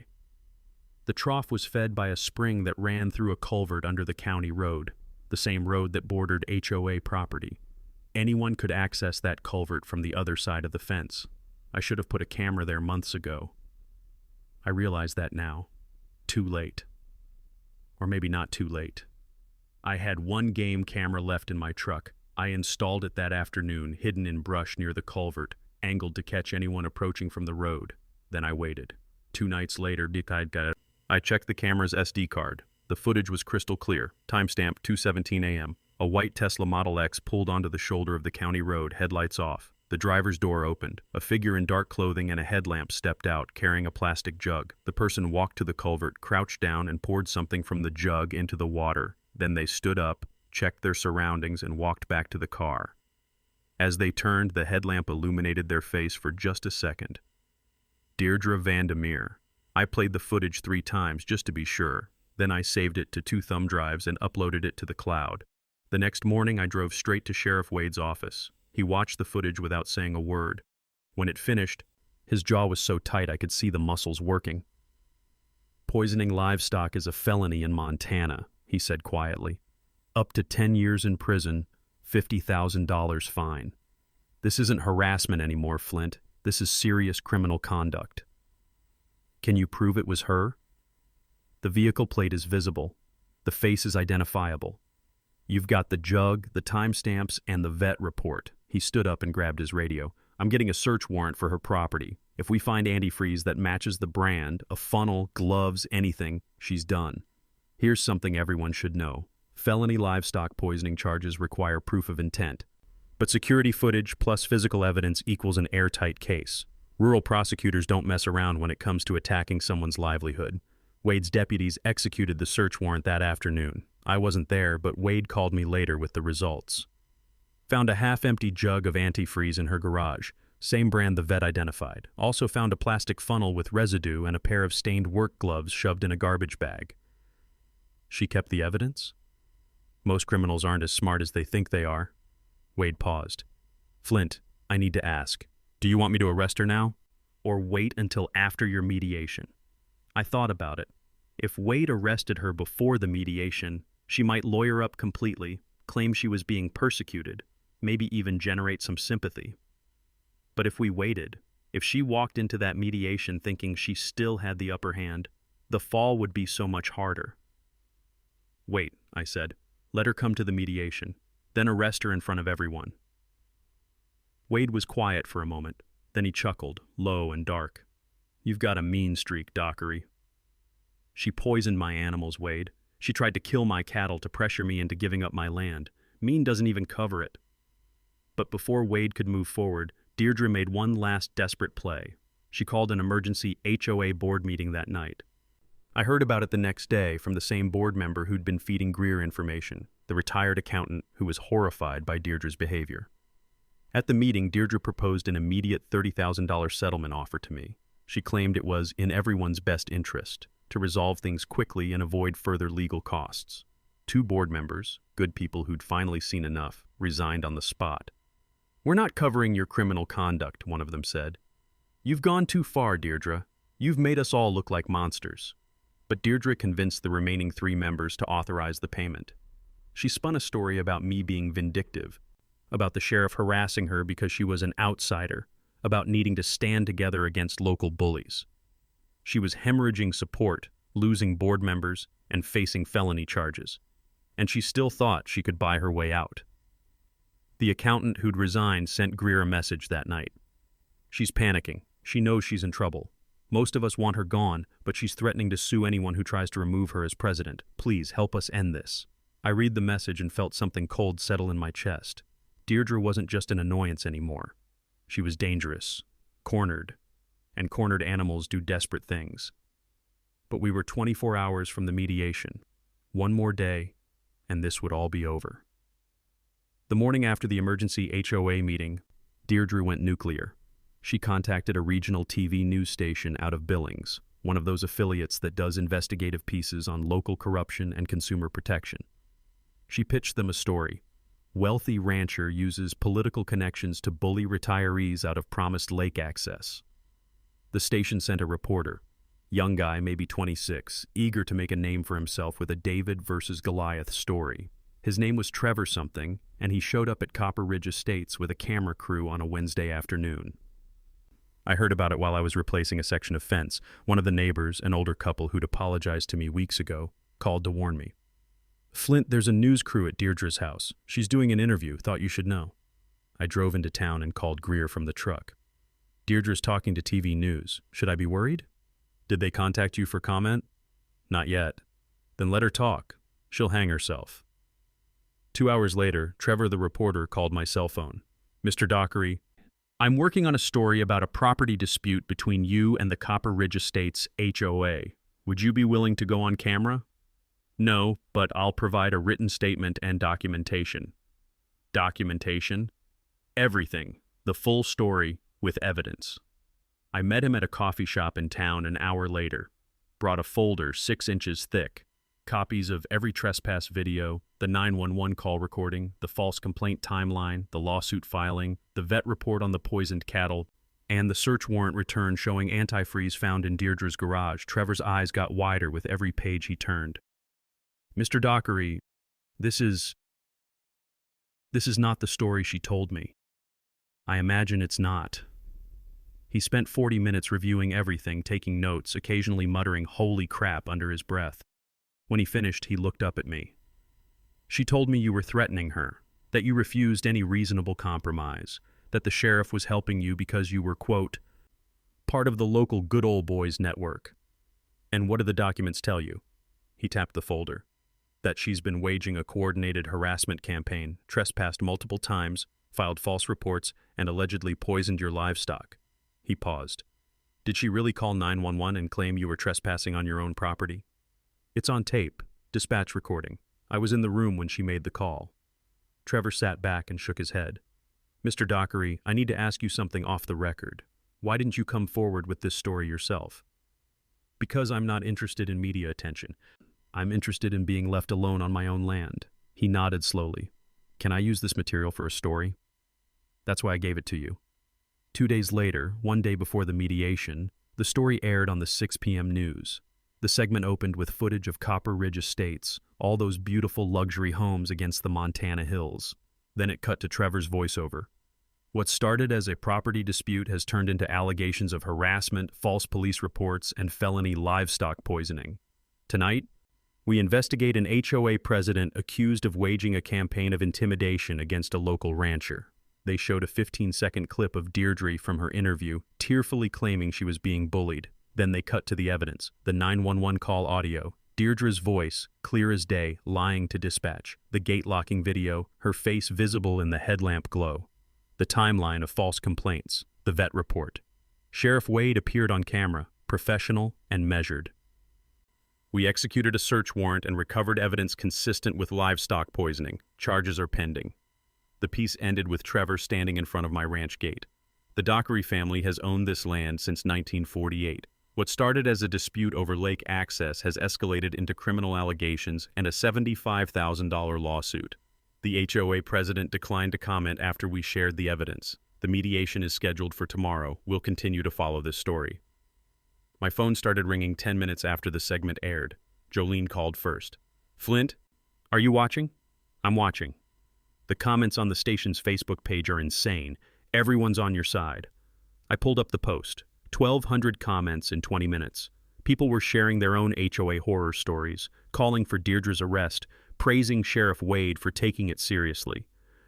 The trough was fed by a spring that ran through a culvert under the county road, the same road that bordered HOA property. Anyone could access that culvert from the other side of the fence. I should have put a camera there months ago. I realize that now. Too late. Or maybe not too late. I had one game camera left in my truck. I installed it that afternoon, hidden in brush near the culvert, angled to catch anyone approaching from the road. Then I waited. 2 nights later, I checked the camera's SD card. The footage was crystal clear. Timestamp 2:17 a.m. A white Tesla Model X pulled onto the shoulder of the county road, headlights off. The driver's door opened. A figure in dark clothing and a headlamp stepped out, carrying a plastic jug. The person walked to the culvert, crouched down, and poured something from the jug into the water. Then they stood up, checked their surroundings, and walked back to the car. As they turned, the headlamp illuminated their face for just a second. Deirdre Vandermeer. I played the footage 3 times just to be sure. Then I saved it to 2 thumb drives and uploaded it to the cloud. The next morning, I drove straight to Sheriff Wade's office. He watched the footage without saying a word. When it finished, his jaw was so tight I could see the muscles working. "Poisoning livestock is a felony in Montana," he said quietly. "Up to 10 years in prison, $50,000 fine. This isn't harassment anymore, Flint. This is serious criminal conduct." "Can you prove it was her?" "The vehicle plate is visible. The face is identifiable. You've got the jug, the timestamps, and the vet report." He stood up and grabbed his radio. "I'm getting a search warrant for her property. If we find antifreeze that matches the brand, a funnel, gloves, anything, she's done. Here's something everyone should know. Felony livestock poisoning charges require proof of intent. But security footage plus physical evidence equals an airtight case. Rural prosecutors don't mess around when it comes to attacking someone's livelihood." Wade's deputies executed the search warrant that afternoon. I wasn't there, but Wade called me later with the results. Found a half-empty jug of antifreeze in her garage, same brand the vet identified. Also found a plastic funnel with residue and a pair of stained work gloves shoved in a garbage bag. She kept the evidence? Most criminals aren't as smart as they think they are. Wade paused. "Flint, I need to ask. Do you want me to arrest her now? Or wait until after your mediation?" I thought about it. If Wade arrested her before the mediation, she might lawyer up completely, claim she was being persecuted, maybe even generate some sympathy. But if we waited, if she walked into that mediation thinking she still had the upper hand, the fall would be so much harder. "Wait," I said. "Let her come to the mediation, then arrest her in front of everyone." Wade was quiet for a moment, then he chuckled, low and dark. "You've got a mean streak, Dockery." "She poisoned my animals, Wade. She tried to kill my cattle to pressure me into giving up my land. Mean doesn't even cover it." But before Wade could move forward, Deirdre made one last desperate play. She called an emergency HOA board meeting that night. I heard about it the next day from the same board member who'd been feeding Greer information, the retired accountant who was horrified by Deirdre's behavior. At the meeting, Deirdre proposed an immediate $30,000 settlement offer to me. She claimed it was in everyone's best interest to resolve things quickly and avoid further legal costs. 2 board members, good people who'd finally seen enough, resigned on the spot. "We're not covering your criminal conduct," one of them said. "You've gone too far, Deirdre. You've made us all look like monsters." But Deirdre convinced the remaining 3 members to authorize the payment. She spun a story about me being vindictive, about the sheriff harassing her because she was an outsider, about needing to stand together against local bullies. She was hemorrhaging support, losing board members, and facing felony charges. And she still thought she could buy her way out. The accountant who'd resigned sent Greer a message that night. "She's panicking. She knows she's in trouble. Most of us want her gone, but she's threatening to sue anyone who tries to remove her as president. Please help us end this." I read the message and felt something cold settle in my chest. Deirdre wasn't just an annoyance anymore. She was dangerous, cornered, and cornered animals do desperate things. But we were 24 hours from the mediation. One more day, and this would all be over. The morning after the emergency HOA meeting, Deirdre went nuclear. She contacted a regional TV news station out of Billings, one of those affiliates that does investigative pieces on local corruption and consumer protection. She pitched them a story. Wealthy rancher uses political connections to bully retirees out of promised lake access. The station sent a reporter. Young guy, maybe 26, eager to make a name for himself with a David versus Goliath story. His name was Trevor something, and he showed up at Copper Ridge Estates with a camera crew on a Wednesday afternoon. I heard about it while I was replacing a section of fence. One of the neighbors, an older couple who'd apologized to me weeks ago, called to warn me. "Flint, there's a news crew at Deirdre's house. She's doing an interview, thought you should know." I drove into town and called Greer from the truck. "Deirdre's talking to TV News. Should I be worried?" "Did they contact you for comment?" "Not yet." "Then let her talk. She'll hang herself." 2 hours later, Trevor the reporter called my cell phone. "Mr. Dockery, I'm working on a story about a property dispute between you and the Copper Ridge Estates HOA. Would you be willing to go on camera?" "No, but I'll provide a written statement and documentation." "Documentation?" "Everything. The full story with evidence." I met him at a coffee shop in town an hour later. Brought a folder 6 inches thick. Copies of every trespass video, the 911 call recording, the false complaint timeline, the lawsuit filing, the vet report on the poisoned cattle, and the search warrant return showing antifreeze found in Deirdre's garage. Trevor's eyes got wider with every page he turned. "Mr. Dockery, this is not the story she told me. I imagine it's not." He spent 40 minutes reviewing everything, taking notes, occasionally muttering "holy crap" under his breath. When he finished, he looked up at me. "She told me you were threatening her, that you refused any reasonable compromise, that the sheriff was helping you because you were, quote, part of the local good old boys network. And what do the documents tell you?" He tapped the folder. "That she's been waging a coordinated harassment campaign, trespassed multiple times, filed false reports, and allegedly poisoned your livestock." He paused. "Did she really call 911 and claim you were trespassing on your own property?" "It's on tape, dispatch recording. I was in the room when she made the call." Trevor sat back and shook his head. "Mr. Dockery, I need to ask you something off the record. Why didn't you come forward with this story yourself?" "Because I'm not interested in media attention. I'm interested in being left alone on my own land." He nodded slowly. "Can I use this material for a story?" "That's why I gave it to you." 2 days later, one day before the mediation, the story aired on the 6 p.m. news. The segment opened with footage of Copper Ridge Estates, all those beautiful luxury homes against the Montana hills. Then it cut to Trevor's voiceover. "What started as a property dispute has turned into allegations of harassment, false police reports, and felony livestock poisoning. Tonight, we investigate an HOA president accused of waging a campaign of intimidation against a local rancher." They showed a 15-second clip of Deirdre from her interview, tearfully claiming she was being bullied. Then they cut to the evidence, the 911 call audio, Deirdre's voice, clear as day, lying to dispatch, the gate-locking video, her face visible in the headlamp glow, the timeline of false complaints, the vet report. Sheriff Wade appeared on camera, professional and measured. "We executed a search warrant and recovered evidence consistent with livestock poisoning. Charges are pending." The piece ended with Trevor standing in front of my ranch gate. "The Dockery family has owned this land since 1948. What started as a dispute over lake access has escalated into criminal allegations and a $75,000 lawsuit. The HOA president declined to comment after we shared the evidence. The mediation is scheduled for tomorrow. We'll continue to follow this story." My phone started ringing 10 minutes after the segment aired. Jolene called first. "Flint, are you watching?" "I'm watching." "The comments on the station's Facebook page are insane. Everyone's on your side." I pulled up the post. 1,200 comments in 20 minutes. People were sharing their own HOA horror stories, calling for Deirdre's arrest, praising Sheriff Wade for taking it seriously.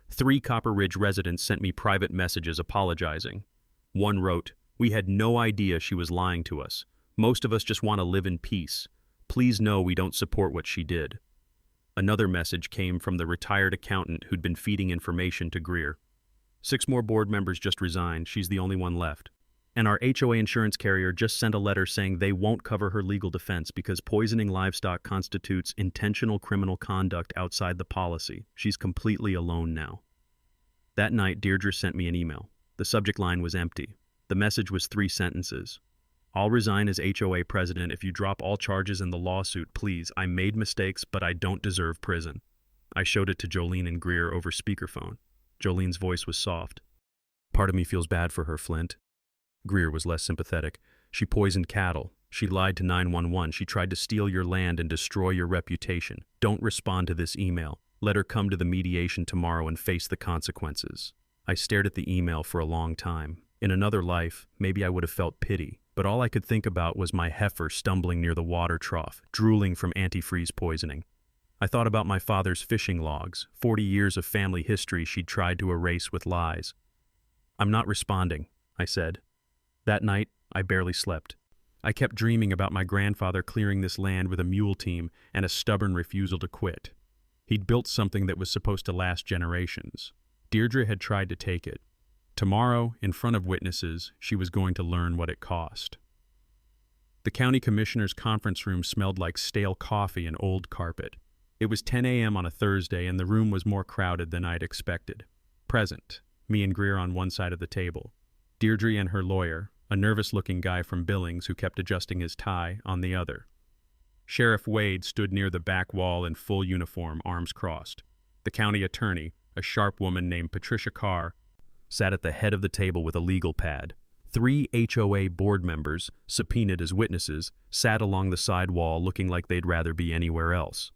3 Copper Ridge residents sent me private messages apologizing. One wrote, "We had no idea she was lying to us. Most of us just want to live in peace. Please know we don't support what she did." Another message came from the retired accountant who'd been feeding information to Greer. 6 more board members just resigned. She's the only one left. And our HOA insurance carrier just sent a letter saying they won't cover her legal defense because poisoning livestock constitutes intentional criminal conduct outside the policy. She's completely alone now. That night, Deirdre sent me an email. The subject line was empty. The message was 3 sentences. "I'll resign as HOA president if you drop all charges in the lawsuit, please. I made mistakes, but I don't deserve prison." I showed it to Jolene and Greer over speakerphone. Jolene's voice was soft. "Part of me feels bad for her, Flint." Greer was less sympathetic. "She poisoned cattle. She lied to 911. She tried to steal your land and destroy your reputation. Don't respond to this email. Let her come to the mediation tomorrow and face the consequences. I stared at the email for a long time. In another life, maybe I would have felt pity, but all I could think about was my heifer stumbling near the water trough, drooling from antifreeze poisoning. I thought about my father's fishing logs, 40 years of family history she'd tried to erase with lies. I'm not responding, I said. That night, I barely slept. I kept dreaming about my grandfather clearing this land with a mule team and a stubborn refusal to quit. He'd built something that was supposed to last generations. Deirdre had tried to take it. Tomorrow, in front of witnesses, she was going to learn what it cost. The county commissioner's conference room smelled like stale coffee and old carpet. It was 10 a.m. on a Thursday, and the room was more crowded than I'd expected. Present, me and Greer on one side of the table. Deirdre and her lawyer, a nervous-looking guy from Billings who kept adjusting his tie, on the other. Sheriff Wade stood near the back wall in full uniform, arms crossed. The county attorney, a sharp woman named Patricia Carr, sat at the head of the table with a legal pad. 3 HOA board members, subpoenaed as witnesses, sat along the side wall looking like they'd rather be anywhere else.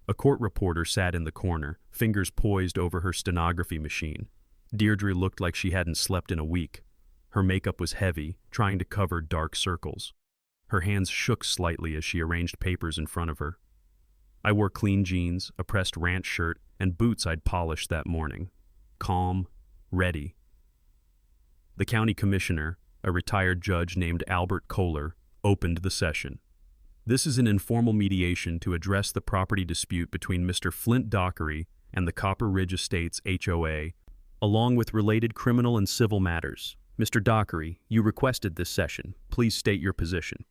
A court reporter sat in the corner, fingers poised over her stenography machine. Deirdre looked like she hadn't slept in a week. Her makeup was heavy, trying to cover dark circles. Her hands shook slightly as she arranged papers in front of her. I wore clean jeans, a pressed ranch shirt, and boots I'd polished that morning. Calm, ready. The county commissioner, a retired judge named Albert Kohler, opened the session. This is an informal mediation to address the property dispute between Mr. Flint Dockery and the Copper Ridge Estates HOA, along with related criminal and civil matters. Mr. Dockery, you requested this session. Please state your position.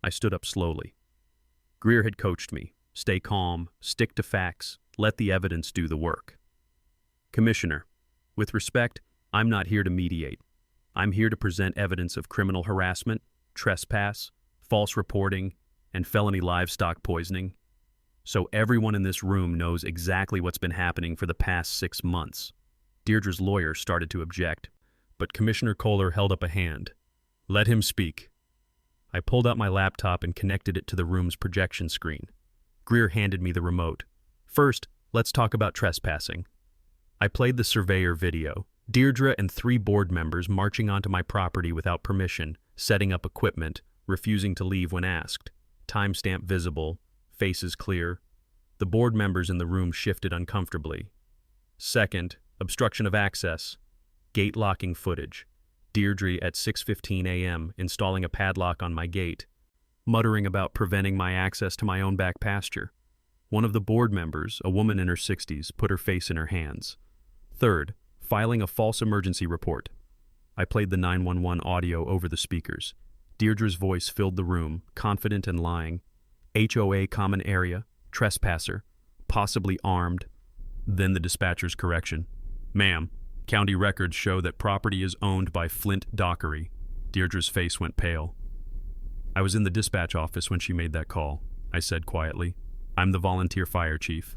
I stood up slowly. Greer had coached me. Stay calm, stick to facts, let the evidence do the work. Commissioner, with respect, I'm not here to mediate. I'm here to present evidence of criminal harassment, trespass, false reporting, and felony livestock poisoning. So everyone in this room knows exactly what's been happening for the past 6 months. Deirdre's lawyer started to object, but Commissioner Kohler held up a hand. Let him speak. I pulled out my laptop and connected it to the room's projection screen. Greer handed me the remote. First, let's talk about trespassing. I played the surveyor video. Deirdre and 3 board members marching onto my property without permission, setting up equipment, refusing to leave when asked. Timestamp visible, faces clear. The board members in the room shifted uncomfortably. Second, obstruction of access. Gate locking footage. Deirdre at 6:15 a.m. installing a padlock on my gate, muttering about preventing my access to my own back pasture. One of the board members, a woman in her 60s, put her face in her hands. Third, filing a false emergency report. I played the 911 audio over the speakers. Deirdre's voice filled the room, confident and lying. HOA common area, trespasser, possibly armed. Then the dispatcher's correction. Ma'am, county records show that property is owned by Flint Dockery. Deirdre's face went pale. I was in the dispatch office when she made that call, I said quietly. I'm the volunteer fire chief.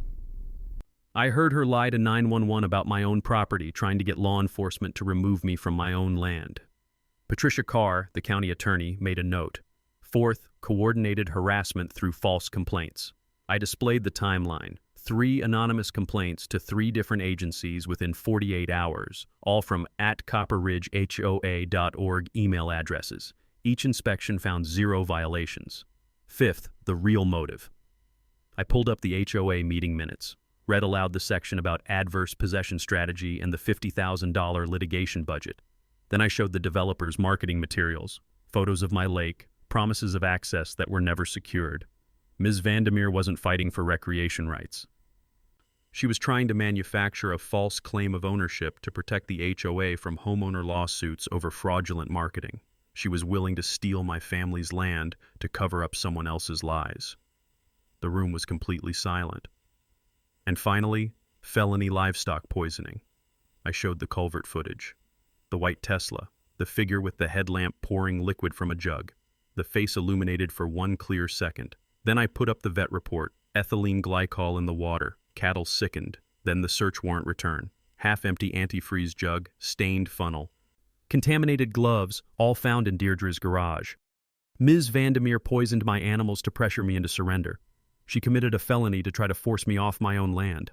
I heard her lie to 911 about my own property, trying to get law enforcement to remove me from my own land. Patricia Carr, the county attorney, made a note. Fourth, coordinated harassment through false complaints. I displayed the timeline. 3 anonymous complaints to 3 different agencies within 48 hours, all from @copperridgehoa.org email addresses. Each inspection found 0 violations. Fifth, the real motive. I pulled up the HOA meeting minutes, read aloud the section about adverse possession strategy and the $50,000 litigation budget. Then I showed the developers marketing materials, photos of my lake, promises of access that were never secured. Ms. Vandermeer wasn't fighting for recreation rights. She was trying to manufacture a false claim of ownership to protect the HOA from homeowner lawsuits over fraudulent marketing. She was willing to steal my family's land to cover up someone else's lies. The room was completely silent. And finally, felony livestock poisoning. I showed the culvert footage. The white Tesla, the figure with the headlamp pouring liquid from a jug, the face illuminated for 1 clear second. Then I put up the vet report, ethylene glycol in the water, cattle sickened, then the search warrant return, half-empty antifreeze jug, stained funnel. Contaminated gloves, all found in Deirdre's garage. Ms. Vandermeer poisoned my animals to pressure me into surrender. She committed a felony to try to force me off my own land.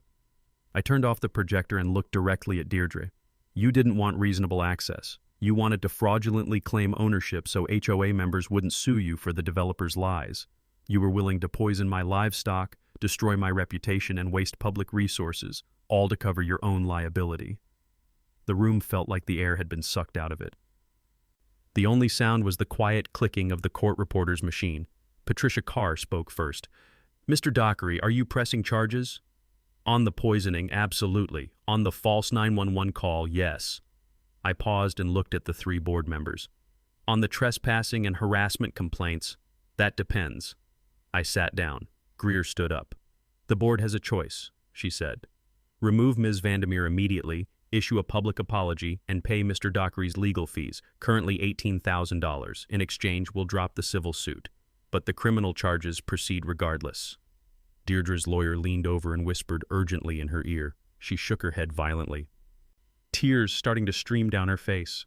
I turned off the projector and looked directly at Deirdre. You didn't want reasonable access. You wanted to fraudulently claim ownership so HOA members wouldn't sue you for the developer's lies. You were willing to poison my livestock, destroy my reputation, and waste public resources, all to cover your own liability. The room felt like the air had been sucked out of it. The only sound was the quiet clicking of the court reporter's machine. Patricia Carr spoke first. Mr. Dockery, are you pressing charges? On the poisoning, absolutely. On the false 911 call, yes. I paused and looked at the three board members. On the trespassing and harassment complaints, that depends. I sat down. Greer stood up. The board has a choice, she said. Remove Ms. Vandermeer immediately, issue a public apology, and pay Mr. Dockery's legal fees, currently $18,000. In exchange, we'll drop the civil suit. But the criminal charges proceed regardless. Deirdre's lawyer leaned over and whispered urgently in her ear. She shook her head violently, tears starting to stream down her face.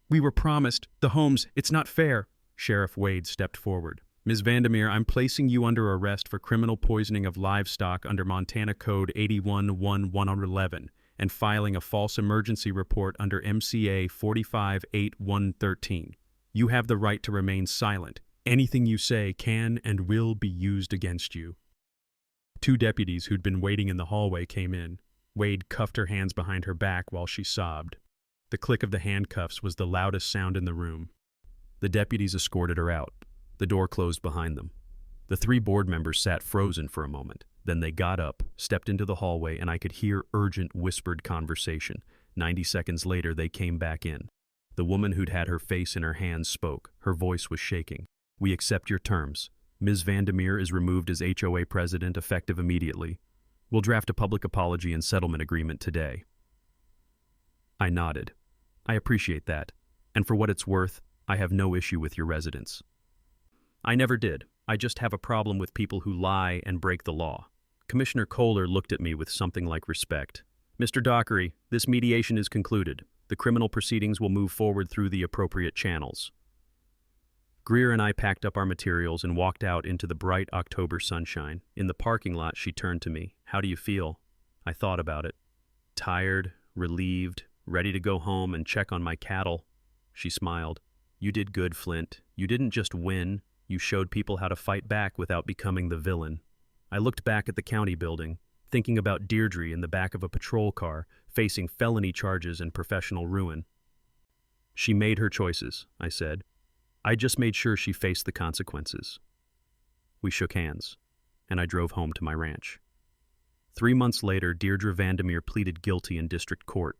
We were promised, the homes, it's not fair. Sheriff Wade stepped forward. Ms. Vandermeer, I'm placing you under arrest for criminal poisoning of livestock under Montana Code 81-111 and filing a false emergency report under MCA 45-8-113. You have the right to remain silent. Anything you say can and will be used against you. Two deputies who'd been waiting in the hallway came in. Wade cuffed her hands behind her back while she sobbed. The click of the handcuffs was the loudest sound in the room. The deputies escorted her out. The door closed behind them. The three board members sat frozen for a moment. Then they got up, stepped into the hallway, and I could hear urgent whispered conversation. 90 seconds later, they came back in. The woman who'd had her face in her hands spoke. Her voice was shaking. We accept your terms. Ms. Vandermeer is removed as HOA president effective immediately. We'll draft a public apology and settlement agreement today. I nodded. I appreciate that. And for what it's worth, I have no issue with your residence. I never did. I just have a problem with people who lie and break the law. Commissioner Kohler looked at me with something like respect. Mr. Dockery, this mediation is concluded. The criminal proceedings will move forward through the appropriate channels. Greer and I packed up our materials and walked out into the bright October sunshine. In the parking lot, she turned to me. How do you feel? I thought about it. Tired, relieved, ready to go home and check on my cattle. She smiled. You did good, Flint. You didn't just win. You showed people how to fight back without becoming the villain. I looked back at the county building, thinking about Deirdre in the back of a patrol car, facing felony charges and professional ruin. She made her choices, I said. I just made sure she faced the consequences. We shook hands, and I drove home to my ranch. 3 months later, Deirdre Vandermeer pleaded guilty in district court.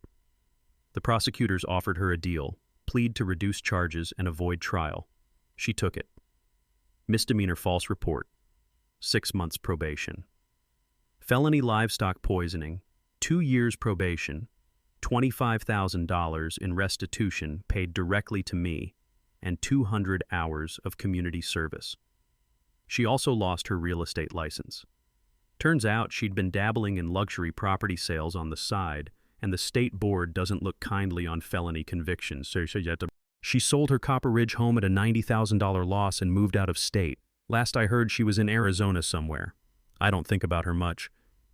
The prosecutors offered her a deal, plead to reduce charges and avoid trial. She took it. Misdemeanor false report, 6 months probation. Felony livestock poisoning, 2 years probation, $25,000 in restitution paid directly to me, and 200 hours of community service. She also lost her real estate license. Turns out she'd been dabbling in luxury property sales on the side, and the state board doesn't look kindly on felony convictions, so she sold her Copper Ridge home at a $90,000 loss and moved out of state. Last I heard, she was in Arizona somewhere. I don't think about her much.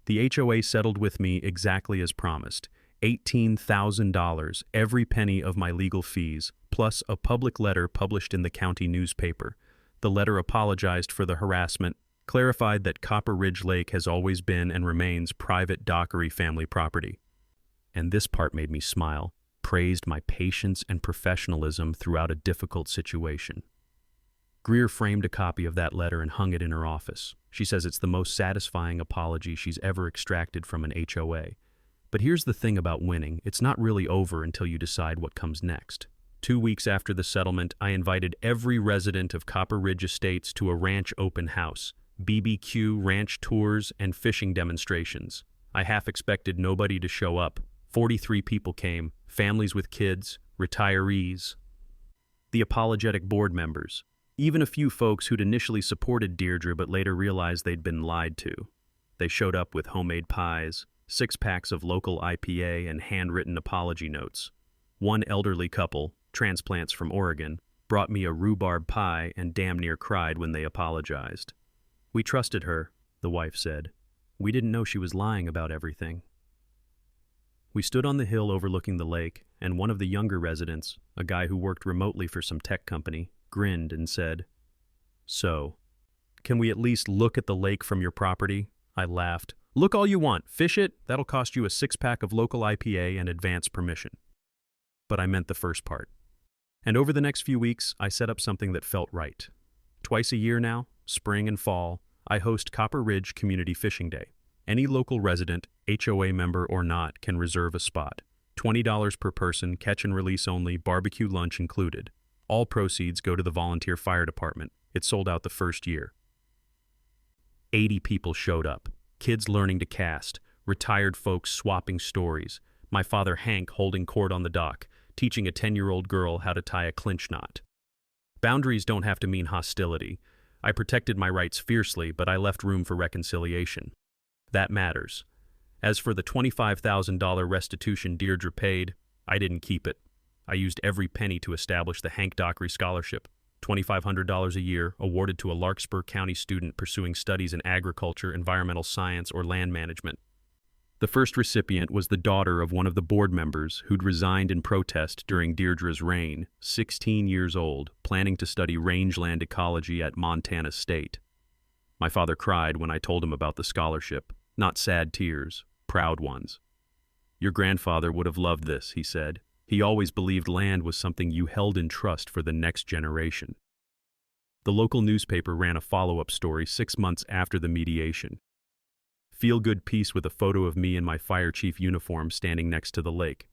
The HOA settled with me exactly as promised. $18,000, every penny of my legal fees, plus a public letter published in the county newspaper. The letter apologized for the harassment, clarified that Copper Ridge Lake has always been and remains private Dockery family property. And this part made me smile, praised my patience and professionalism throughout a difficult situation. Greer framed a copy of that letter and hung it in her office. She says it's the most satisfying apology she's ever extracted from an HOA. But here's the thing about winning, it's not really over until you decide what comes next. 2 weeks after the settlement, I invited every resident of Copper Ridge Estates to a ranch open house, BBQ, ranch tours, and fishing demonstrations. I half expected nobody to show up. 43 people came, families with kids, retirees, the apologetic board members, even a few folks who'd initially supported Deirdre but later realized they'd been lied to. They showed up with homemade pies, 6 packs of local IPA, and handwritten apology notes. One elderly couple, transplants from Oregon, brought me a rhubarb pie, and damn near cried when they apologized. We trusted her, the wife said. We didn't know she was lying about everything. We stood on the hill overlooking the lake, and one of the younger residents, a guy who worked remotely for some tech company, grinned and said, "So, can we at least look at the lake from your property?" I laughed. "Look all you want. Fish it. That'll cost you a 6-pack of local IPA and advance permission." But I meant the first part. And over the next few weeks, I set up something that felt right. Twice a year now, spring and fall, I host Copper Ridge Community Fishing Day. Any local resident, HOA member or not, can reserve a spot. $20 per person, catch and release only, barbecue lunch included. All proceeds go to the volunteer fire department. It sold out the first year. 80 people showed up. Kids learning to cast, retired folks swapping stories, my father Hank holding court on the dock, teaching a 10-year-old girl how to tie a clinch knot. Boundaries don't have to mean hostility. I protected my rights fiercely, but I left room for reconciliation. That matters. As for the $25,000 restitution Deirdre paid, I didn't keep it. I used every penny to establish the Hank Dockery Scholarship, $2,500 a year, awarded to a Larkspur County student pursuing studies in agriculture, environmental science, or land management. The first recipient was the daughter of one of the board members who'd resigned in protest during Deirdre's reign, 16 years old, planning to study rangeland ecology at Montana State. My father cried when I told him about the scholarship, not sad tears, proud ones. "Your grandfather would have loved this," he said. "He always believed land was something you held in trust for the next generation." The local newspaper ran a follow-up story 6 months after the mediation. Feel-good piece with a photo of me in my fire chief uniform standing next to the lake.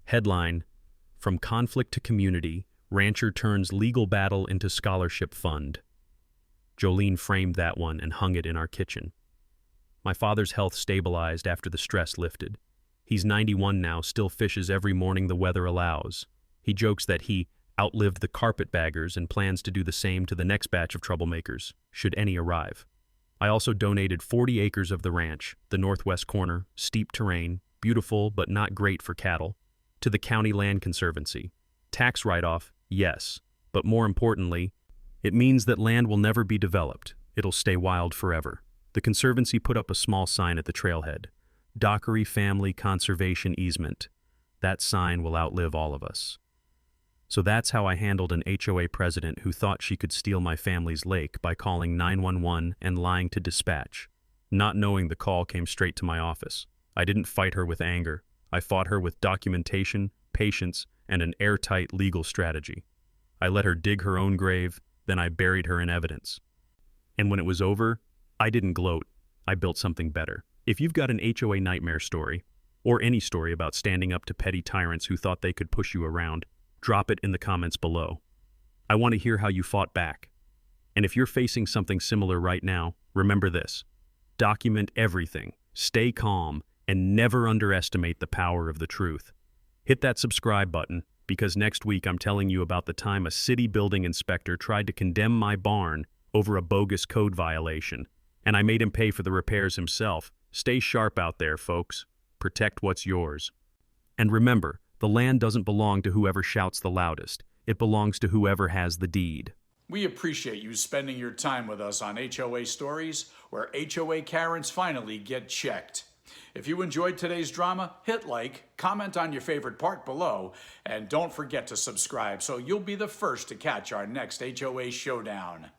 Headline, "From Conflict to Community, Rancher Turns Legal Battle into Scholarship Fund." Jolene framed that one and hung it in our kitchen. My father's health stabilized after the stress lifted. He's 91 now, still fishes every morning the weather allows. He jokes that he outlived the carpetbaggers and plans to do the same to the next batch of troublemakers, should any arrive. I also donated 40 acres of the ranch, the northwest corner, steep terrain, beautiful but not great for cattle, to the County Land Conservancy. Tax write-off, yes, but more importantly, it means that land will never be developed. It'll stay wild forever. The Conservancy put up a small sign at the trailhead. Dockery Family Conservation Easement. That sign will outlive all of us. So that's how I handled an HOA president who thought she could steal my family's lake by calling 911 and lying to dispatch. Not knowing the call came straight to my office. I didn't fight her with anger. I fought her with documentation, patience, and an airtight legal strategy. I let her dig her own grave, then I buried her in evidence. And when it was over, I didn't gloat. I built something better. If you've got an HOA nightmare story, or any story about standing up to petty tyrants who thought they could push you around, drop it in the comments below. I want to hear how you fought back. And if you're facing something similar right now, remember this. Document everything, stay calm, and never underestimate the power of the truth. Hit that subscribe button, because next week I'm telling you about the time a city building inspector tried to condemn my barn over a bogus code violation, and I made him pay for the repairs himself. Stay sharp out there, folks. Protect what's yours. And remember, the land doesn't belong to whoever shouts the loudest. It belongs to whoever has the deed. We appreciate you spending your time with us on HOA Stories, where HOA Karens finally get checked. If you enjoyed today's drama, hit like, comment on your favorite part below, and don't forget to subscribe so you'll be the first to catch our next HOA Showdown.